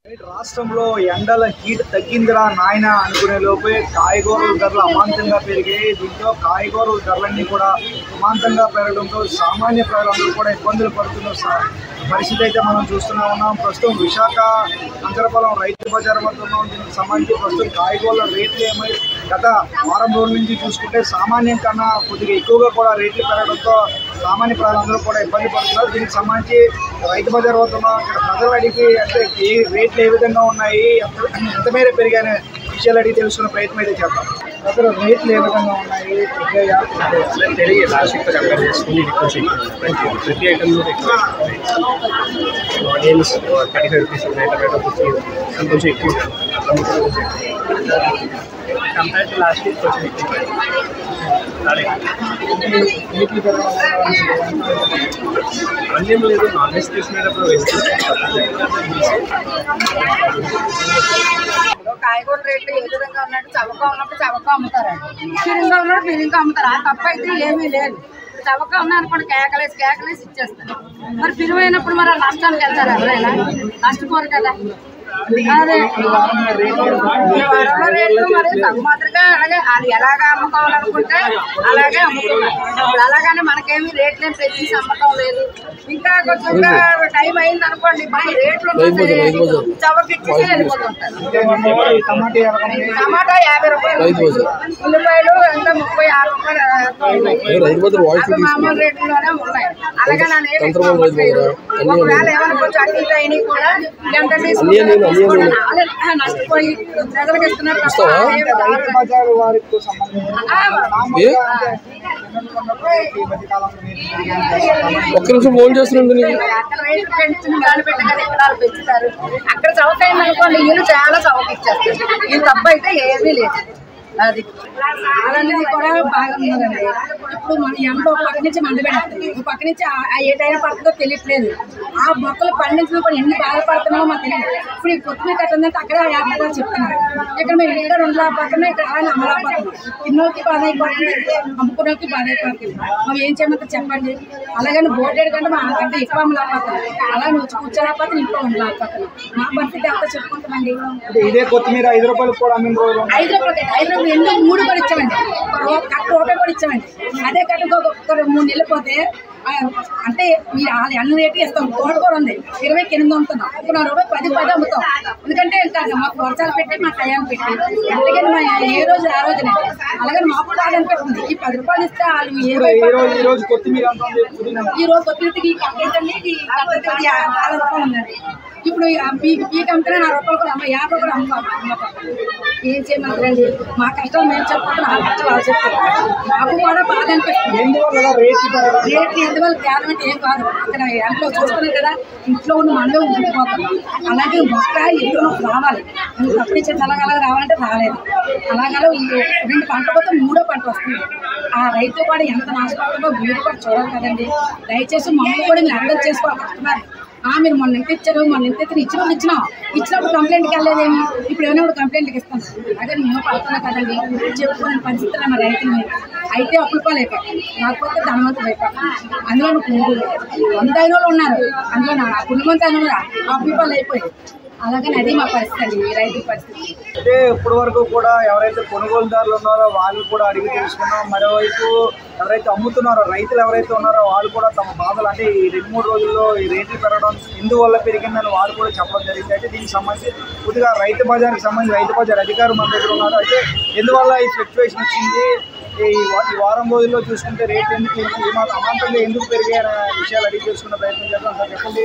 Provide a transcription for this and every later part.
రాష్ట్రంలో ఎండల హీట్ తగ్గిందిరా నాయన అనుకునే లోపే కాయగూరల ధరలు అమాంతంగా పెరిగాయి. దీంతో కాయగూరల ధరలన్నీ కూడా అమాంతంగా పెరగడంతో సామాన్య ప్రజలందరూ కూడా ఇబ్బందులు పడుతున్న పరిస్థితి అయితే మనం చూస్తూనే ఉన్నాం. ప్రస్తుతం విశాఖ అంతరపలం రైతు బజార్ వద్ద ఉన్నాం. దీనికి సంబంధించి ప్రస్తుతం కాయగూరల రేట్లు ఏమై గత వారం రోజుల నుంచి చూసుకుంటే సామాన్యం కన్నా కొద్దిగా ఎక్కువగా కూడా రేట్లు పెరగడంతో సామాన్య ప్రజలందరూ కూడా ఇబ్బంది పడుతున్నారు. దీనికి సంబంధించి రైతు బజార్ వద్ద ఉన్నాం. ఇక్కడ ప్రజలు అడిగి అంటే ఏ రేట్లు ఏ విధంగా ఉన్నాయి, ఎంత మేర పెరిగాయనే విషయాలు అడిగి తెలుసుకునే ప్రయత్నం అయితే చేద్దాం. అసలు రేట్లు ఏ విధంగా ఉన్నాయి, తెలియ లాస్ట్ కంపేర్ చేసుకుని ప్రతి ఐటమ్ ఆనియన్స్ 35 రూపీస్ ఉన్నాయి, టమాటో 50 కొంచెం ఎక్కువ కంపేర్ టు లాస్ట్ వీక్ కొంచెం ఎక్కువ. అన్యం లేదు, నాన్ వెజ్ తీసుకునేటప్పుడు కాయగూర రేట్లు ఏ విధంగా ఉన్నట్టు చవక ఉన్నప్పుడు చవక అమ్ముతారండి, పిరింగా ఉన్నప్పుడు పిరింగా అమ్ముతారు. ఆ తప్ప అయితే ఏమీ లేదు. చవక ఉన్నారనుకోండి కేకలేసి ఇచ్చేస్తారు. మరి పిరువైనప్పుడు మరి నష్టానికి వెళ్తారు, ఎవరైనా నష్టపోరు కదా. అదే వరల రేట్లు మరి తక్కువ మాత్రమే అలాగే అది ఎలాగా అమ్ముకోవాలనుకుంటే అలాగే అమ్ముతున్నారు. అలాగని మనకేమీ రేట్లు ఏం పెంచేసి అమ్మకం లేదు. ఇంకా కొంచెం టైం అయింది అనుకోండి, మరి రేట్లు చవక ఇచ్చేసి వెళ్ళిపోతుంటారు. టమాటా 50 రూపాయలు, ఉల్లిపాయలు ఎంత 36 రూపాయలు మామూలు రేట్లోనే ఉన్నాయి. అలాగే నన్ను ఒకవేళ ఏమైనా కొంచెం అటు ఇటు అయినా కూడా గంట తీసుకుంటారు, నష్టపోయి ప్రజలకు ఇస్తున్నారు. ఒక్క నిమిషం ఫోన్ చేస్తున్నాండి. అక్కడ రేట్లు పెంచుతున్న దాన్ని పెట్టగానే విత్తనాలు పెంచుతారు. అక్కడ చౌక అయింది అనుకోండి, వీళ్ళు చాలా చౌక ఇచ్చేస్తారు. ఈ తప్పు అయితే ఏమీ లేదు. అది అలాంటిది కూడా బాగా ఉన్నదండి. ఇప్పుడు మన ఎండ ఒక పక్క నుంచి మండి పెడుతుంది, ఒక పక్క నుంచి ఏ టైం పడుతుందో తెలియట్లేదు. ఆ మొక్కలు పండించిన కూడా ఎన్ని బాధపడుతున్నామో మాకు తెలియదు. ఇప్పుడు ఈ కొత్తిమీర కట్టిందంటే అక్కడ 50 రూపాయలు చెప్తున్నారు. ఇక్కడ మేము ఇక్కడ 2 లాభపడుతున్నాం, ఇక్కడ ఆయన అమలాపడుతున్నాం. ఇన్నోకి బాధ అయిపోతుంది, అమ్ముకున్నోకి బాధ అయిపోతుంది. మనం ఏం చేయమంటే చెప్పండి. అలాగని బోర్డేడు కంటే మాకంటే ఎక్కువ అమలాపడుతున్నాం. అలా నువ్వు కూర్చోలేకపోతే ఇంట్లో ఉండలేకపోతున్నాం. మా పరిస్థితి అంతా చెప్పుకుంటామండి. ఇదే కొత్తిమీర 5 రూపాయలు కూడా 5 రూపాయలు ఎందుకు 3 కూడా ఇచ్చామండి, కట్ట రూపాయి కూడా ఇచ్చామండి. అదే కట్ట ఒక 3 నెలలు పోతే అంటే మీరు అన్ని రేటు ఇస్తాం. తోటకూర ఉంది 20కి 8 అమ్ముతున్నాం. ఇప్పుడు 4 రూపాయలు 10 అమ్ముతాం. ఎందుకంటే ఇంకా మాకు వర్షాలు పెట్టి మా టయాన్ని పెట్టి ఎందుకని మా ఏ రోజు ఆ రోజునే అలాగని మాకు కూడా అనిపిస్తుంది. ఈ 10 రూపాయలు ఇస్తే వాళ్ళు ఈ రోజు కొత్తిమీరకి కట్టండి, ఈ కట్టకి 50 రూపాయలు ఉందండి. ఇప్పుడు ఈ కంపెనీ 4 రూపాయలు కూడా 50 కూడా అమ్ముతాం. ఏం చేయమంటారండి, మా కష్టం మేము చెప్పుకుంటాం, ఆ కష్టం వాళ్ళు చెప్తారు. మాకు కూడా బాధ అనిపిస్తుంది. రేట్లు ఎందువల్ల కారణం అంటే ఏం కాదు. అక్కడ ఎంట్లో చూస్తున్నాం కదా, ఇంట్లో ఉన్న మనలో ఉండిపోతాం. అలాగే మొక్క ఎప్పుడు రావాలి, తప్పించే అలాగలా రావాలంటే రాలేదు. అలాగలా 2 పంట పోతే 3వ పంట వస్తుంది. ఆ రైతు కూడా ఎంత నష్టపోతుందో మీరు కూడా చూడాలి కదండి. దయచేసి మమ్మల్ని కూడా మీరు అర్థం చేసుకోవాలనుకుంటున్నారు. మీరు మొన్న ఎంత ఇచ్చారు, మొన్న ఎంత ఇచ్చినప్పుడు కంప్లైంట్కి వెళ్ళలేదేమి, ఇప్పుడు ఏమైనా కూడా కంప్లైంట్కి ఇస్తాను. అదే మేము పడుతున్నా కదండి, చెప్పుకునే పరిస్థితులు మా రైతుల మీద అయితే అప్పుల పాలు అయిపోయాయి, కాకపోతే ధనవంతులు అయిపోయాయి. అందులో 100 అయిన వాళ్ళు ఉన్నారు, అందులో నా కుటుంబంతో అయిన వాళ్ళు అప్పుల పాలు అయిపోయాయి. అలాగని అది మా పరిస్థితి అండి, రైతుల పరిస్థితి. అంటే ఇప్పటి వరకు కూడా ఎవరైతే కొనుగోలుదారులు ఉన్నారో వాళ్ళు కూడా అడిగి తెలుసుకున్నాం. మరోవైపు ఎవరైతే అమ్ముతున్నారో రైతులు ఎవరైతే ఉన్నారో వాళ్ళు కూడా తమ బాధలు అంటే ఈ 2-3 రోజుల్లో ఈ రేట్లు పెరగడం ఎందువల్ల పెరిగిందని వాళ్ళు కూడా చెప్పడం జరిగింది. అయితే దీనికి సంబంధించి కొద్దిగా రైతు బజార్ అధికారులు మన దగ్గర ఉన్నారు. అయితే ఎందువల్ల ఈ ఫ్లక్చువేషన్ వచ్చింది, ఈ వారం రోజుల్లో చూసుకుంటే రేట్లు ఎందుకు అమాంతంగా ఎందుకు పెరిగాయనే విషయాలు అడిగి తెలుసుకున్న ప్రయత్నం చేద్దాం. సార్ చెప్పండి.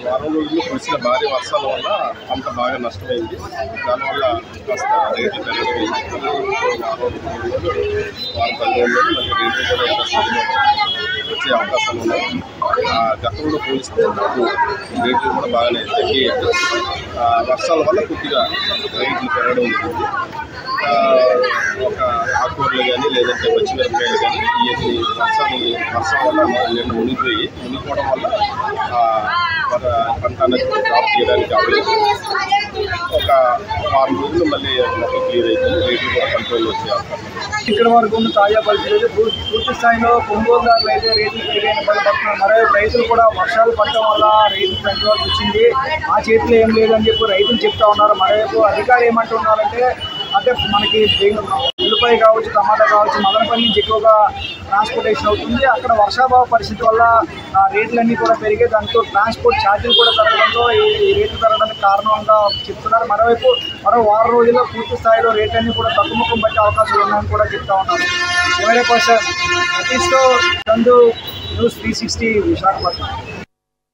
వారం రోజుల్లో కురిసిన భారీ వర్షాల వల్ల పంట బాగా నష్టమైంది. దానివల్ల కాస్త రేట్లు పెరిగాయి. వారం 10 రోజుల్లో మళ్ళీ రేట్లు కూడా వచ్చే అవకాశాలు ఉన్నాయి. గతంలో పోలిస్తే రేట్లు కూడా బాగానే తగ్గాయి. వర్షాల వల్ల కొద్దిగా రేట్లు పెరగడం జరిగింది. ఒక ఆకుకూరలు కానీ లేదంటే పచ్చిమిరపకాయలు కానీ ఇవన్నీ వర్షం వల్ల మునిగిపోవడం వల్ల పంట అనేది క్రాప్ చేయడానికి అవ్వలేదు. ఒక వారం రోజులు మళ్ళీ మొత్తం క్లియర్ అవుతుంది, రేట్లు కూడా కంట్రోల్ వచ్చే అవకాశం. ఇక్కడ వరకు ఉన్న తాజా పరిస్థితి అయితే పూర్తి స్థాయిలో కొనుగోలుదారులు అయితే రేట్లు పెరిగాయని పడుతున్నారు. మరోవైపు రైతులు కూడా వర్షాలు పడటం వల్ల రేట్లు పెంచవలసి వచ్చింది, మా చేతిలో ఏం లేదని చెప్పి రైతులు చెప్తా ఉన్నారు. మరోవైపు అధికారులు ఏమంటున్నారంటే అంటే మనకి ఉల్లిపాయ కావచ్చు, టమాటా కావచ్చు, మదనపల్లి నుంచి ఎక్కువగా ట్రాన్స్పోర్టేషన్ అవుతుంది. అక్కడ వర్షాభావ పరిస్థితి వల్ల రేట్లన్నీ కూడా పెరిగాయి. దాంతో ట్రాన్స్పోర్ట్ ఛార్జీలు కూడా పెరగడంతో ఈ రేట్లు పెరగడానికి కారణంగా చెప్తున్నారు. మరోవైపు మరో వారం రోజుల్లో పూర్తి స్థాయిలో రేట్లన్నీ కూడా తగ్గుముఖం పట్టే అవకాశాలు ఉన్నాయని కూడా చెప్తా ఉన్నారు. 70% సతీష్తో చందు న్యూస్ 360 విశాఖపట్నం.